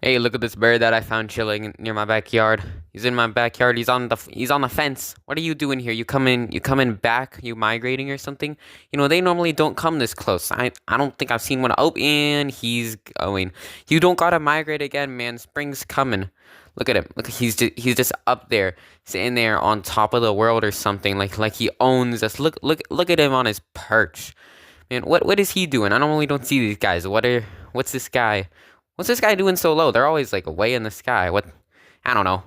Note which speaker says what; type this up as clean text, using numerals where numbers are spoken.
Speaker 1: Hey, look at this bird that I found chilling near my backyard. He's in my backyard. He's on the fence. What are you doing here? You coming back? You migrating or something? They normally don't come this close. I don't think I've seen one. Oh, and he's going. You don't gotta migrate again, man. Spring's coming. Look at him. Look, he's just up there, sitting there on top of the world or something. Like he owns us. Look at him on his perch. Man, what is he doing? I normally don't see these guys. What's this guy? What's this guy doing so low? They're always like way in the sky. What? I don't know.